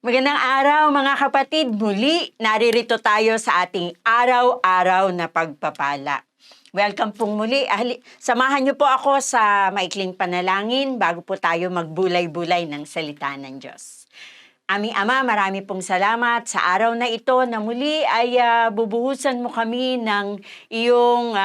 Magandang araw mga kapatid, muli naririto tayo sa ating araw-araw na pagpapala. Welcome pong muli. Samahan niyo po ako sa maikling panalangin bago po tayo magbulay-bulay ng salita ng Diyos. Aming Ama, marami pong salamat sa araw na ito na muli ay bubuhusan mo kami ng iyong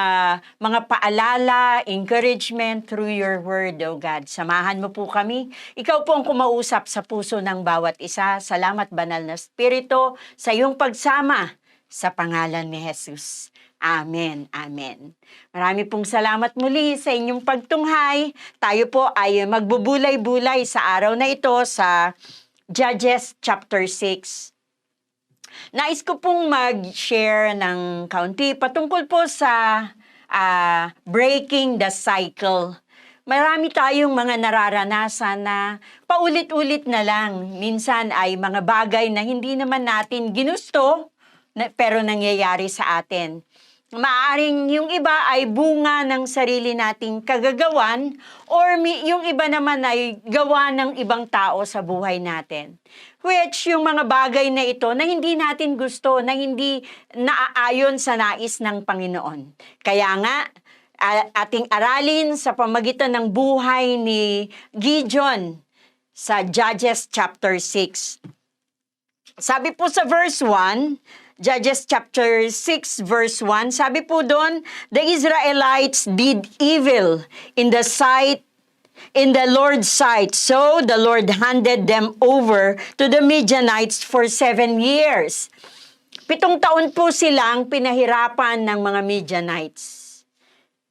mga paalala, encouragement through your word, O God. Samahan mo po kami. Ikaw po ang kumausap sa puso ng bawat isa. Salamat, Banal na Espiritu, sa iyong pagsama sa pangalan ni Jesus. Amen. Amen. Marami pong salamat muli sa inyong pagtunghay. Tayo po ay magbubulay-bulay sa araw na ito sa Judges chapter 6. Nais ko pong mag-share ng kaunti patungkol po sa breaking the cycle. Marami tayong mga nararanasan na paulit-ulit na lang. Minsan ay mga bagay na hindi naman natin ginusto, pero nangyayari sa atin. Maaaring yung iba ay bunga ng sarili nating kagagawan or yung iba naman ay gawa ng ibang tao sa buhay natin. Which yung mga bagay na ito na hindi natin gusto, na hindi naaayon sa nais ng Panginoon. Kaya nga, ating aralin sa pamagitan ng buhay ni Gideon sa Judges chapter 6. Sabi po sa verse 1, Judges chapter 6 verse 1, sabi po doon, the Israelites did evil in the Lord's sight. So the Lord handed them over to the Midianites for 7 years. 7 taon po silang pinahirapan ng mga Midianites.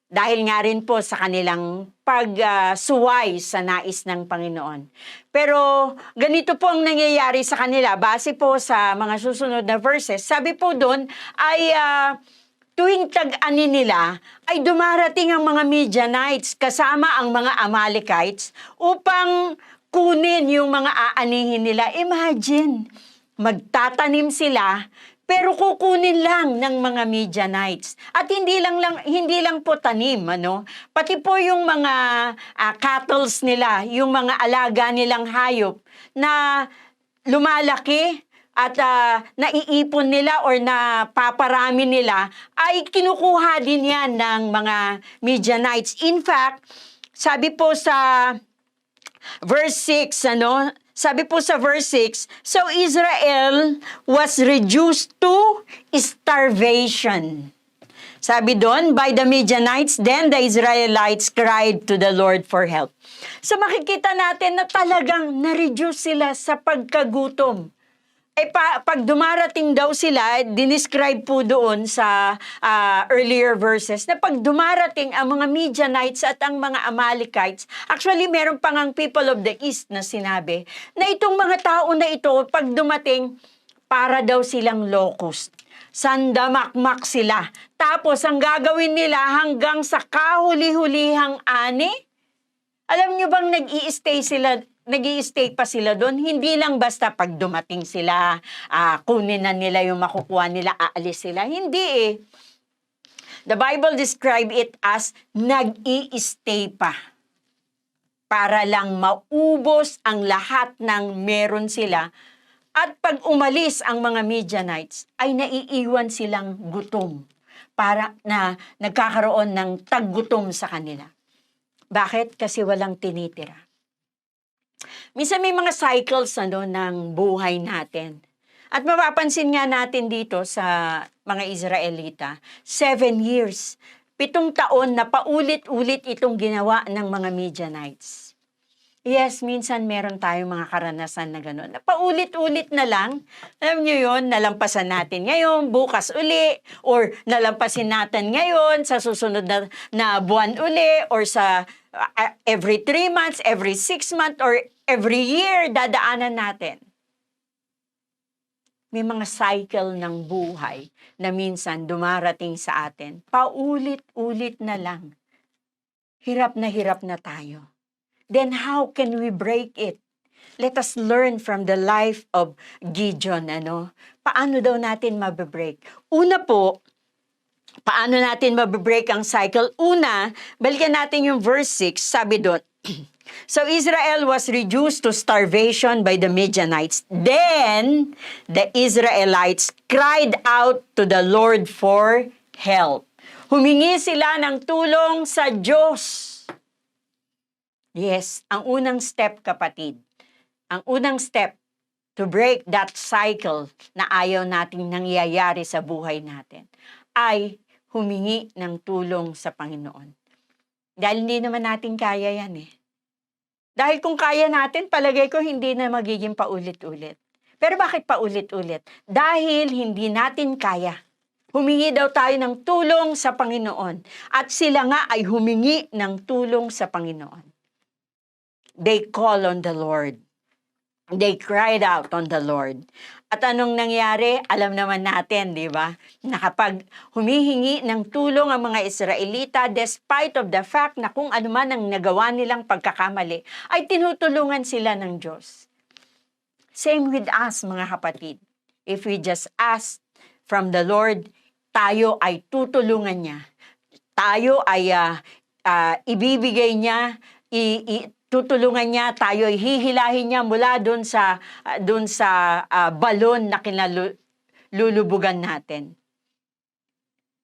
Dahil nga rin po sa kanilang pagsuway sa nais ng Panginoon. Pero ganito po ang nangyayari sa kanila base po sa mga susunod na verses. Sabi po doon ay tuwing tag-ani nila ay dumarating ang mga Midianites kasama ang mga Amalekites upang kunin yung mga aanihin nila. Imagine, magtatanim sila pero kukunin lang ng mga Midianites. At hindi lang po tanim, pati po yung mga cattles nila, yung mga alaga nilang hayop na lumalaki at naiipon nila or napaparami nila, ay kinukuha din yan ng mga Midianites. In fact, sabi po sa verse 6, sabi po sa verse 6, so Israel was reduced to starvation. Sabi doon, by the Midianites, then the Israelites cried to the Lord for help. So makikita natin na talagang na-reduce sila sa pagkagutom. Pag dumarating daw sila, dinescribe po doon sa earlier verses, na pag dumarating ang mga Midianites at ang mga Amalekites, actually meron pa ngang people of the east na sinabi, na itong mga tao na ito, pag dumating, para daw silang locust. Sandamakmak sila. Tapos ang gagawin nila hanggang sa kahuli-hulihang ani, alam nyo bang nag-i-stay pa sila doon? Hindi lang basta pag dumating sila, kunin na nila yung makukuha nila, aalis sila. Hindi eh. The Bible describe it as nag-i-stay pa. Para lang maubos ang lahat ng meron sila. At pag umalis ang mga Midianites, ay naiiwan silang gutom. Para na nagkakaroon ng taggutom sa kanila. Bakit? Kasi walang tinitira. Minsan may mga cycles ng buhay natin. At mapapansin nga natin dito sa mga Israelita, 7 years, 7 taon na paulit-ulit itong ginawa ng mga Midianites. Yes, minsan meron tayong mga karanasan na gano'n. Paulit-ulit na lang. Alam nyo yun, nalampasan natin ngayon, bukas uli, or nalampasin natin ngayon sa susunod na buwan uli, or sa every 3 months, every 6 months, or every year, dadaanan natin. May mga cycle ng buhay na minsan dumarating sa atin. Paulit-ulit na lang. Hirap na tayo. Then how can we break it? Let us learn from the life of Gideon. Paano daw natin mabibreak? Una po, paano natin mabibreak ang cycle? Una, balikan natin yung verse 6. Sabi doon, So Israel was reduced to starvation by the Midianites. Then the Israelites cried out to the Lord for help. Humingi sila ng tulong sa Diyos. Yes, ang unang step, kapatid. Ang unang step to break that cycle na ayaw nating nangyayari sa buhay natin ay humingi ng tulong sa Panginoon. Dahil hindi naman natin kaya yan eh. Dahil kung kaya natin, palagay ko hindi na magiging paulit-ulit. Pero bakit paulit-ulit? Dahil hindi natin kaya. Humingi daw tayo ng tulong sa Panginoon. At sila nga ay humingi ng tulong sa Panginoon. They call on the Lord. They cried out on the Lord. At anong nangyari? Alam naman natin, di ba? Na kapag humihingi ng tulong ang mga Israelita, despite of the fact na kung ano man ang nagawa nilang pagkakamali, ay tinutulungan sila ng Diyos. Same with us, mga kapatid. If we just ask from the Lord, tayo ay tutulungan niya. Tayo ay ibibigay niya, tutulungan niya, tayo hihilahin niya mula doon sa balon na kinalulubugan natin.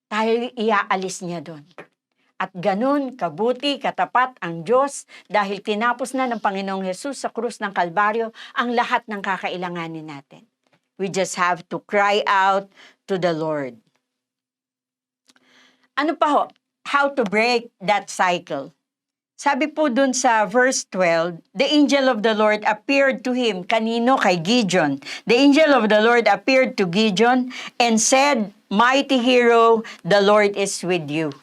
Tayo iaalis niya doon. At ganun, kabuti, katapat ang Diyos dahil tinapos na ng Panginoong Hesus sa krus ng Kalbaryo ang lahat ng kakailanganin natin. We just have to cry out to the Lord. Ano pa ho? How to break that cycle? Sabi po dun sa verse 12, the angel of the Lord appeared to him. Kanino? Kay Gideon. The angel of the Lord appeared to Gideon and said, "Mighty hero, the Lord is with you."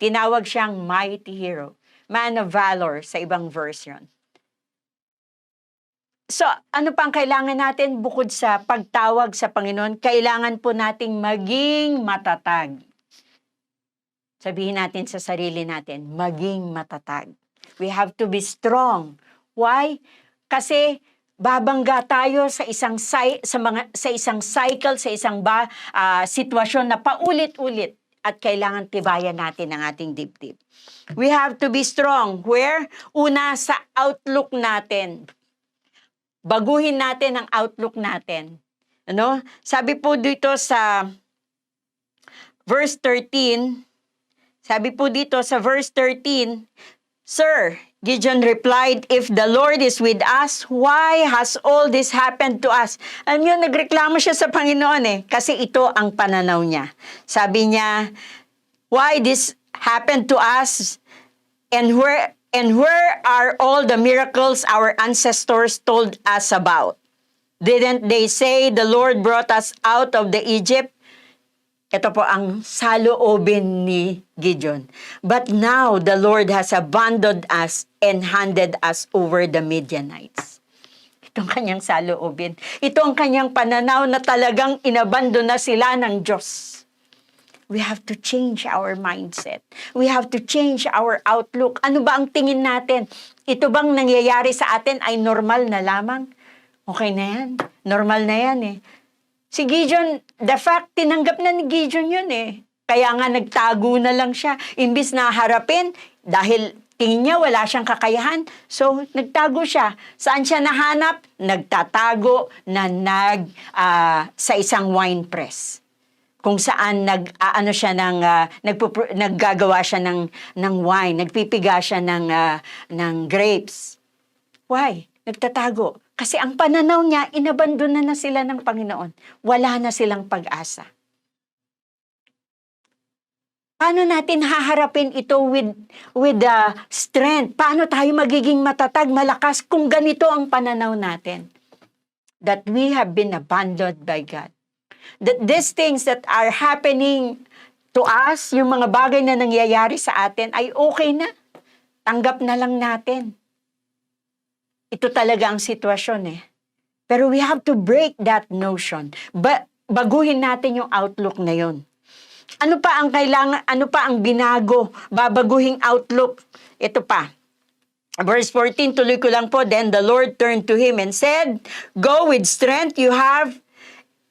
Tinawag siyang mighty hero. Man of valor sa ibang version. So, ano pang kailangan natin bukod sa pagtawag sa Panginoon? Kailangan po nating maging matatag. Sabihin natin sa sarili natin, maging matatag. We have to be strong. Why? Kasi babangga tayo sa isang cycle, sa isang sitwasyon na paulit-ulit at kailangan tibayan natin ang ating dibdib. We have to be strong. Where? Una, sa outlook natin. Baguhin natin ang outlook natin. Ano? Sabi po dito sa verse 13, Sir, Gideon replied, "If the Lord is with us, why has all this happened to us?" Alam niyo, nagreklamo siya sa Panginoon kasi ito ang pananaw niya. Sabi niya, "Why this happened to us? And where are all the miracles our ancestors told us about? Didn't they say the Lord brought us out of the Egypt?" Ito po ang saloobin ni Gideon. "But now the Lord has abandoned us and handed us over the Midianites." Ito ang kanyang saloobin. Ito ang kanyang pananaw na talagang inabandon na sila ng Diyos. We have to change our mindset. We have to change our outlook. Ano ba ang tingin natin? Ito bang nangyayari sa atin ay normal na lamang? Okay na yan. Normal na yan Si Gideon, the fact, tinanggap na ni Gideon yun Kaya nga nagtago na lang siya. Imbis na harapin, dahil tingin niya wala siyang kakayahan, so nagtago siya. Saan siya nahanap? Nagtatago na sa isang wine press. Kung saan naggagawa siya ng wine, nagpipiga siya ng grapes. Why? Nagtatago. Kasi ang pananaw niya, inabandona na sila ng Panginoon. Wala na silang pag-asa. Paano natin haharapin ito with strength? Paano tayo magiging matatag, malakas kung ganito ang pananaw natin? That we have been abandoned by God. That these things that are happening to us, yung mga bagay na nangyayari sa atin, ay okay na. Tanggap na lang natin. Ito talaga ang sitwasyon Pero we have to break that notion. Baguhin natin yung outlook na yon. Ano pa ang kailangan, ano pa ang binago? Babaguhing outlook. Ito pa. Verse 14, tuloy ko lang po. Then the Lord turned to him and said, "Go with strength you have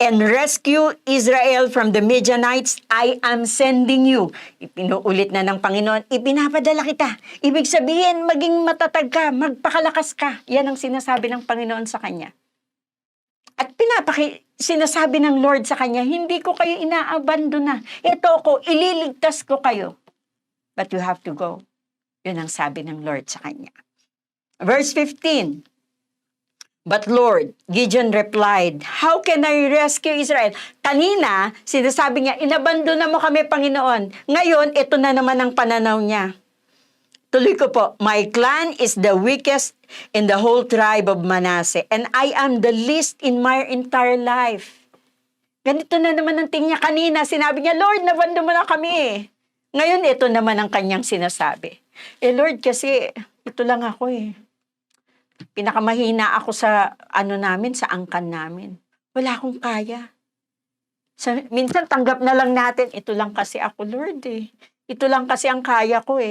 and rescue Israel from the Midianites, I am sending you. Ipinuulit na ng Panginoon, ipinapadala kita. Ibig sabihin, maging matatag ka, magpakalakas ka. Yan ang sinasabi ng Panginoon sa kanya. At sinasabi ng Lord sa kanya, hindi ko kayo inaabandon na. Ito ko, ililigtas ko kayo. But you have to go. Yun ang sabi ng Lord sa kanya. Verse 15. But Lord, Gideon replied, how can I rescue Israel? Kanina, sinasabi niya, inabandon na mo kami, Panginoon. Ngayon, ito na naman ang pananaw niya. Tuloy ko po, my clan is the weakest in the whole tribe of Manasseh, and I am the least in my entire life. Ganito na naman ang tingin niya kanina. Sinabi niya, Lord, nabandon mo na kami. Ngayon, ito naman ang kanyang sinasabi. Lord, kasi ito lang ako Pinakamahina ako sa sa angkan namin. Wala akong kaya. Minsan tanggap na lang natin, ito lang kasi ako, Lord Ito lang kasi ang kaya ko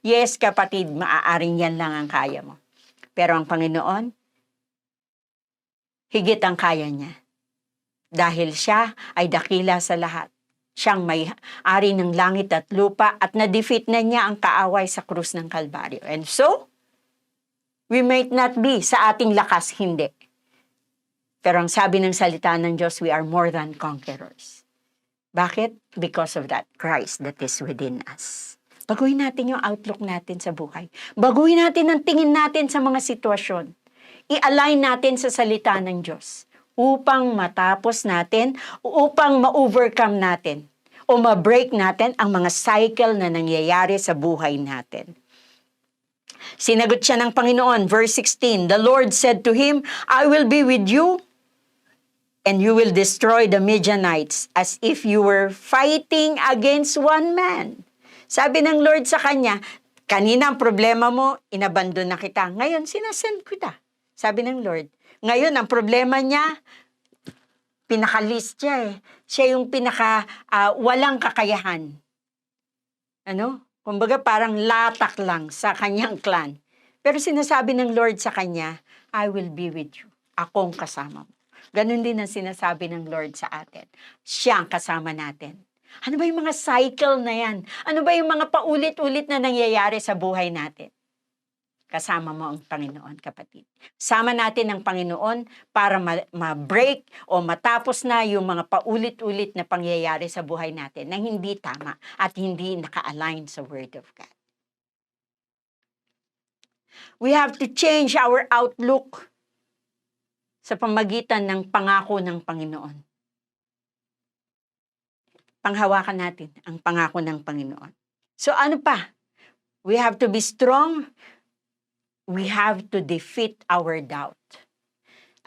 Yes, kapatid, maaaring yan lang ang kaya mo. Pero ang Panginoon, higit ang kaya niya. Dahil siya ay dakila sa lahat. Siyang may-ari ng langit at lupa at na-defeat na niya ang kaaway sa krus ng Kalbaryo. And so, we might not be sa ating lakas, hindi. Pero ang sabi ng salita ng Diyos, we are more than conquerors. Bakit? Because of that Christ that is within us. Baguhin natin yung outlook natin sa buhay. Baguhin natin ang tingin natin sa mga sitwasyon. I-align natin sa salita ng Diyos upang matapos natin, upang ma-overcome natin o ma-break natin ang mga cycle na nangyayari sa buhay natin. Sinagot siya ng Panginoon, verse 16, the Lord said to him, I will be with you, and you will destroy the Midianites as if you were fighting against one man. Sabi ng Lord sa kanya, kanina ang problema mo, inabandon na kita. Ngayon, sinasend kita. Sabi ng Lord. Ngayon, ang problema niya, pinaka-list siya Siya yung walang kakayahan. Kumbaga parang latak lang sa kanyang clan. Pero sinasabi ng Lord sa kanya, I will be with you. Akong kasama mo. Ganon din ang sinasabi ng Lord sa atin. Siya ang kasama natin. Ano ba yung mga cycle na yan? Ano ba yung mga paulit-ulit na nangyayari sa buhay natin? Kasama mo ang Panginoon, kapatid. Sama natin ang Panginoon para ma-break o matapos na yung mga paulit-ulit na pangyayari sa buhay natin na hindi tama at hindi naka-align sa Word of God. We have to change our outlook sa pamagitan ng pangako ng Panginoon. Panghawakan natin ang pangako ng Panginoon. So ano pa? We have to be strong. We have to defeat our doubt.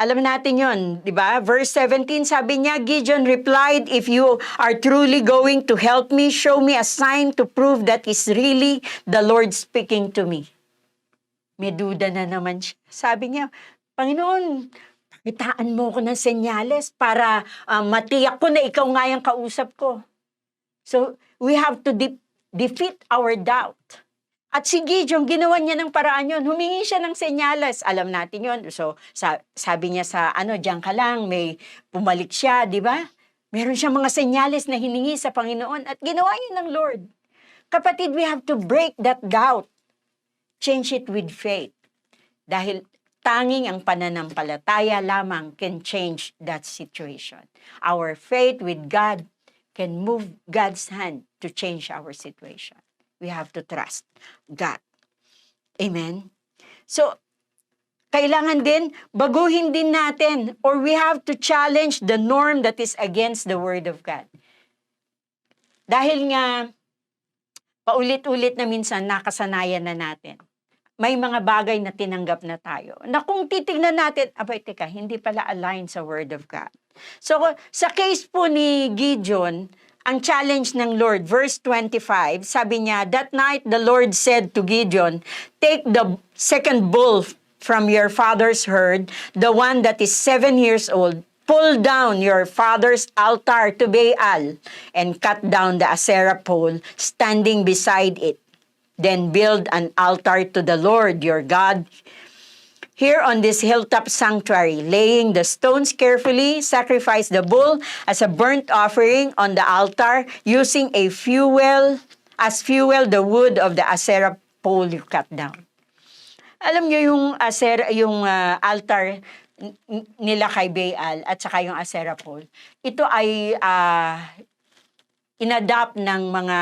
Alam natin yon, di ba? Verse 17, sabi niya, Gideon replied, if you are truly going to help me, show me a sign to prove that is really the Lord speaking to me. May duda na naman siya. Sabi niya, Panginoon, pakitaan mo ko ng senyales para matiyak ko na ikaw nga yung kausap ko. So, we have to defeat our doubt. At si Gideon, ginawa niya ng paraan yun. Humingi siya ng senyales. Alam natin yun. So, sabi niya diyan ka lang, may pumalik siya, di ba? Meron siyang mga senyales na hiningi sa Panginoon at ginawa yun ng Lord. Kapatid, we have to break that doubt. Change it with faith. Dahil tanging ang pananampalataya lamang can change that situation. Our faith with God can move God's hand to change our situation. We have to trust God. Amen? So, kailangan din, baguhin din natin or we have to challenge the norm that is against the Word of God. Dahil nga, paulit-ulit na minsan nakasanayan na natin. May mga bagay na tinanggap na tayo. Na kung titignan natin, teka, hindi pala align sa Word of God. So, sa case po ni Gideon, ang challenge ng Lord, verse 25, sabi niya, that night the Lord said to Gideon, take the second bull from your father's herd, the one that is 7 years old, pull down your father's altar to Baal, and cut down the Asherah pole standing beside it. Then build an altar to the Lord your God here on this hilltop sanctuary, laying the stones carefully, sacrifice the bull as a burnt offering on the altar, using as fuel the wood of the Asherah pole you cut down. Alam niyo yung altar nila kay Baal at saka yung Asherah pole. Ito ay inadopt ng mga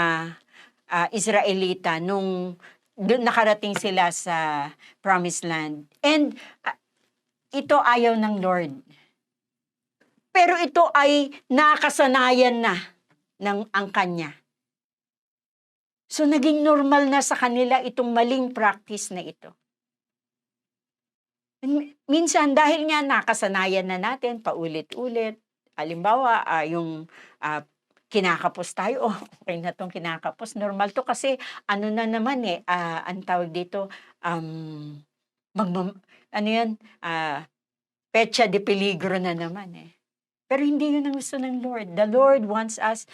Israelita nung nakarating sila sa Promised Land. And ito ayaw ng Lord. Pero ito ay nakasanayan na ng ang Kanya. So naging normal na sa kanila itong maling practice na ito. Minsan dahil nga nakasanayan na natin paulit-ulit, halimbawa yung kinakapos tayo, okay na tong kinakapos, normal to kasi ano na naman ang tawag dito, petsa de peligro na naman Pero hindi yun ang gusto ng Lord. The Lord wants us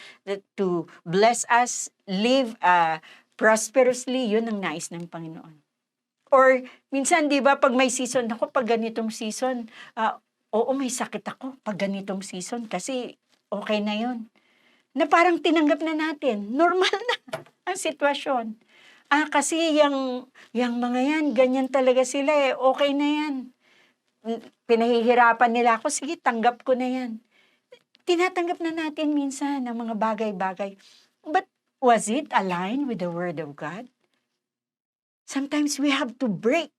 to bless us, live prosperously. Yun ang nais ng Panginoon. Or minsan, di ba, pag may season ako, pag ganitong season, oo, may sakit ako pag ganitong season kasi okay na yun. Na parang tinanggap na natin. Normal na ang sitwasyon. Kasi yung mga yan, ganyan talaga sila okay na yan. Pinahihirapan nila ako, sige, tanggap ko na yan. Tinatanggap na natin minsan ang mga bagay-bagay. But was it aligned with the Word of God? Sometimes we have to break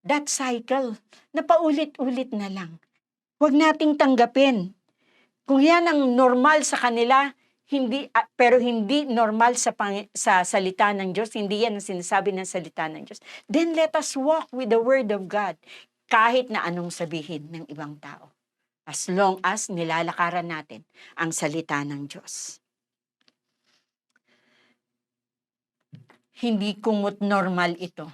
that cycle na paulit-ulit na lang. Huwag nating tanggapin. Kung yan ang normal sa kanila, pero hindi normal sa salita ng Diyos, hindi yan ang sinasabi ng salita ng Diyos, then let us walk with the Word of God kahit na anong sabihin ng ibang tao. As long as nilalakaran natin ang salita ng Diyos. Hindi kumot normal ito,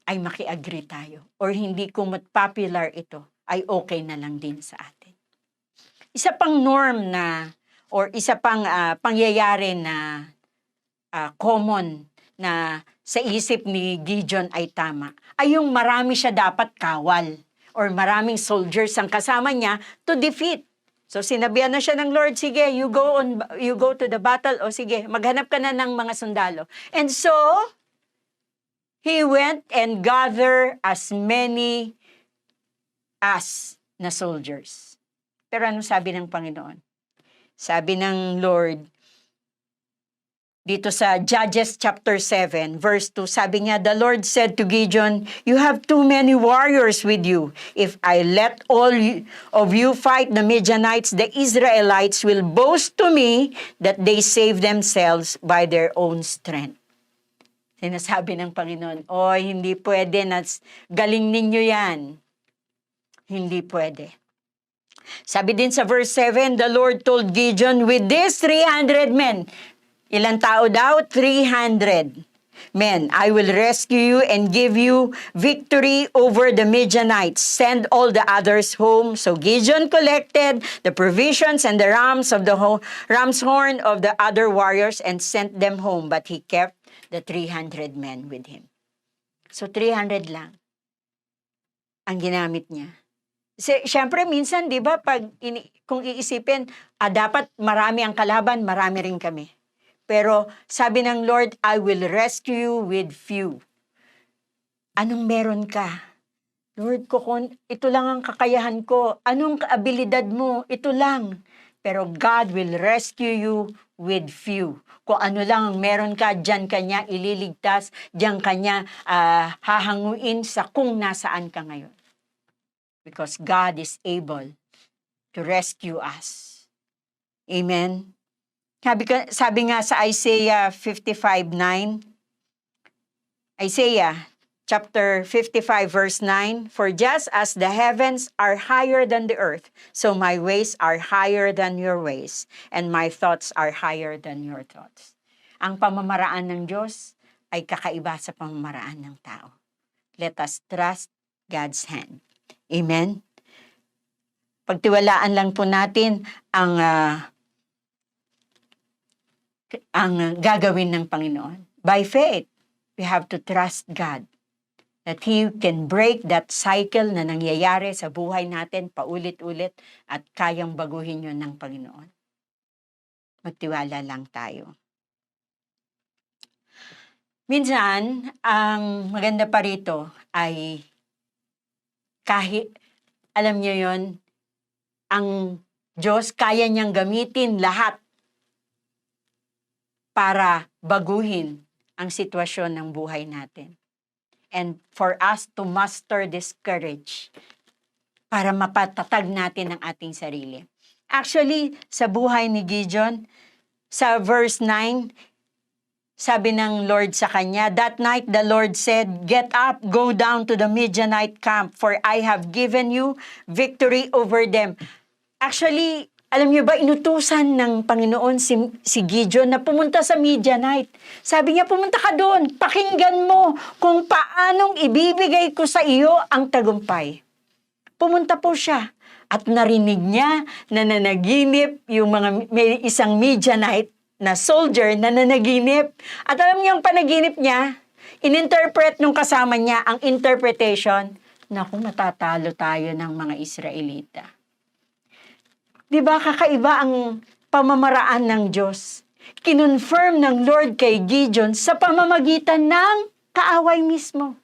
ay maki-agree tayo. Or hindi kumot popular ito, ay okay na lang din sa atin. Isa pang norm or isa pang pangyayari na common na sa isip ni Gideon ay tama, ay yung marami siya dapat kawal or maraming soldiers ang kasama niya to defeat. So sinabihan na siya ng Lord, sige, you go to the battle, o sige, maghanap ka na ng mga sundalo. And so, he went and gathered as many as na soldiers. Pero ano sabi ng Panginoon? Sabi ng Lord, dito sa Judges chapter 7, verse 2, sabi niya, the Lord said to Gideon, you have too many warriors with you. If I let all of you fight the Midianites, the Israelites will boast to me that they save themselves by their own strength. Sinasabi ng Panginoon, hindi pwede, galing ninyo yan. Hindi pwede. Sabi din sa verse 7, the Lord told Gideon, with these 300 men, ilang tao daw? 300 men. I will rescue you and give you victory over the Midianites. Send all the others home. So Gideon collected the provisions and the ram's horn of the other warriors and sent them home. But he kept the 300 men with him. So 300 lang ang ginamit niya. Siyempre, minsan, di ba, kung iisipin, dapat marami ang kalaban, marami rin kami. Pero sabi ng Lord, I will rescue you with few. Anong meron ka? Lord, ito lang ang kakayahan ko. Anong abilidad mo? Ito lang. Pero God will rescue you with few. Kung ano lang ang meron ka, diyan kanya ililigtas, diyan kanya hahanguin sa kung nasaan ka ngayon. Because God is able to rescue us. Amen? Sabi nga sa Isaiah 55:9, Isaiah chapter 55 verse 9, for just as the heavens are higher than the earth, so my ways are higher than your ways, and my thoughts are higher than your thoughts. Ang pamamaraan ng Diyos ay kakaiba sa pamamaraan ng tao. Let us trust God's hand. Amen? Pagtiwalaan lang po natin ang gagawin ng Panginoon. By faith, we have to trust God. That He can break that cycle na nangyayari sa buhay natin paulit-ulit at kayang baguhin yun ng Panginoon. Magtiwala lang tayo. Minsan, ang maganda pa rito ay kahit, alam niyo yon, ang Diyos kaya niyang gamitin lahat para baguhin ang sitwasyon ng buhay natin. And for us to master this courage para mapatatag natin ang ating sarili. Actually, sa buhay ni Gideon, sa verse 9, sabi ng Lord sa kanya, "That night the Lord said, 'Get up, go down to the Midianite camp, for I have given you victory over them.'" Actually, alam niyo ba, inutusan ng Panginoon si Gideon na pumunta sa Midianite. Sabi niya, pumunta ka doon, pakinggan mo kung paanong ibibigay ko sa iyo ang tagumpay. Pumunta po siya at narinig niya na nanaginip yung may isang Midianite na soldier na nanaginip. At alam niyo ang panaginip niya, ininterpret nung kasama niya ang interpretation, naku, matatalo tayo ng mga Israelita. Di ba kakaiba ang pamamaraan ng Diyos? Kinonfirm ng Lord kay Gideon sa pamamagitan ng kaaway mismo.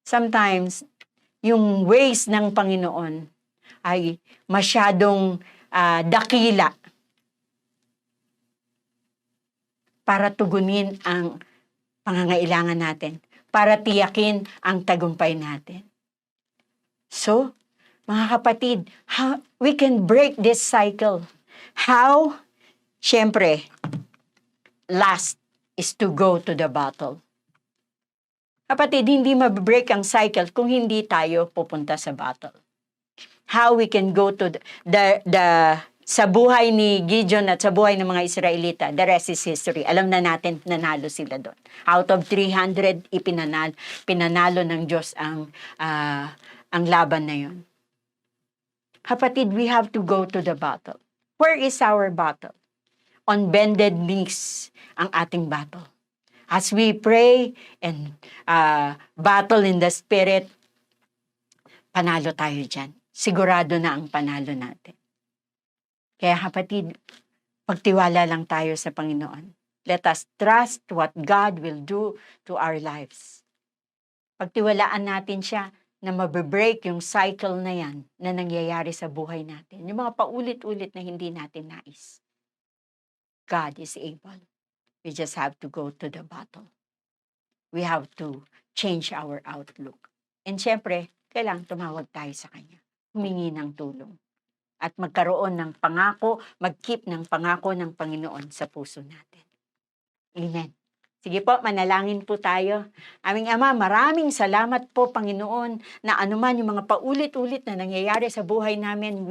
Sometimes, yung ways ng Panginoon ay masyadong dakila para tugunin ang pangangailangan natin, para tiyakin ang tagumpay natin. So, mga kapatid, how we can break this cycle? How? Siyempre, last is to go to the battle. Kapatid, hindi mabibreak ang cycle kung hindi tayo pupunta sa battle. How we can go to sa buhay ni Gideon at sa buhay ng mga Israelita, the rest is history. Alam na natin, nanalo sila doon. Out of 300, pinanalo ng Diyos ang laban na yon. Kapatid, we have to go to the battle. Where is our battle? On bended knees ang ating battle. As we pray and battle in the Spirit, panalo tayo dyan. Sigurado na ang panalo natin. Kaya kapatid, pagtiwala lang tayo sa Panginoon. Let us trust what God will do to our lives. Pagtiwalaan natin siya, na mabibreak yung cycle na yan na nangyayari sa buhay natin. Yung mga paulit-ulit na hindi natin nais. God is able. We just have to go to the battle. We have to change our outlook. And syempre, kailangan tumawag tayo sa Kanya. Humingi ng tulong. At magkaroon ng pangako, mag-keep ng pangako ng Panginoon sa puso natin. Amen. Sige po, manalangin po tayo. Aming Ama, maraming salamat po, Panginoon, na anuman yung mga paulit-ulit na nangyayari sa buhay namin,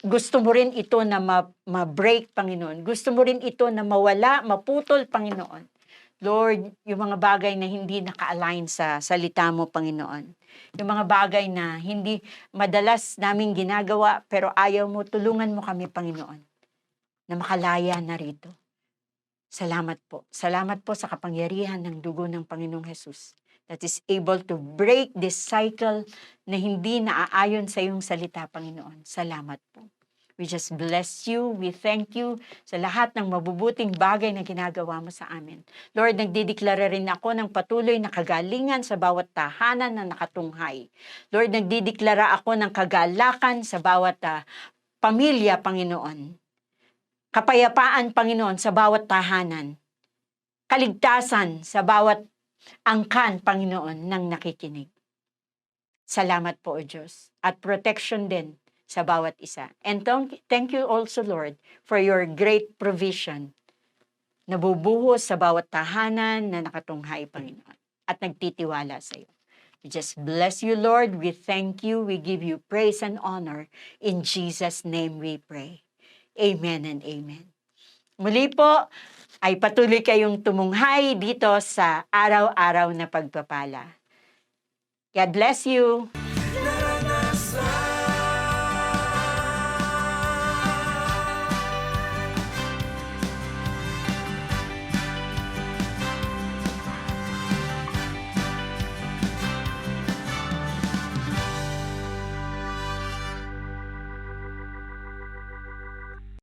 gusto mo rin ito na ma-break, Panginoon. Gusto mo rin ito na mawala, maputol, Panginoon. Lord, yung mga bagay na hindi naka-align sa salita mo, Panginoon. Yung mga bagay na hindi madalas namin ginagawa, pero ayaw mo, tulungan mo kami, Panginoon, na makalaya na rito. Salamat po. Salamat po sa kapangyarihan ng dugo ng Panginoong Hesus that is able to break this cycle na hindi naaayon sa iyong salita, Panginoon. Salamat po. We just bless you. We thank you sa lahat ng mabubuting bagay na ginagawa mo sa amin. Lord, nagdideklara rin ako ng patuloy na kagalingan sa bawat tahanan na nakatunghay. Lord, nagdideklara ako ng kagalakan sa bawat pamilya, Panginoon. Kapayapaan, Panginoon, sa bawat tahanan. Kaligtasan sa bawat angkan, Panginoon, ng nakikinig. Salamat po, O Diyos. At protection din sa bawat isa. And thank you also, Lord, for your great provision na bubuhos sa bawat tahanan na nakatunghay, Panginoon. At nagtitiwala sa iyo. We just bless you, Lord. We thank you. We give you praise and honor. In Jesus' name we pray. Amen and amen. Muli po, ay patuloy kayong tumunghay dito sa araw-araw na pagpapala. God bless you.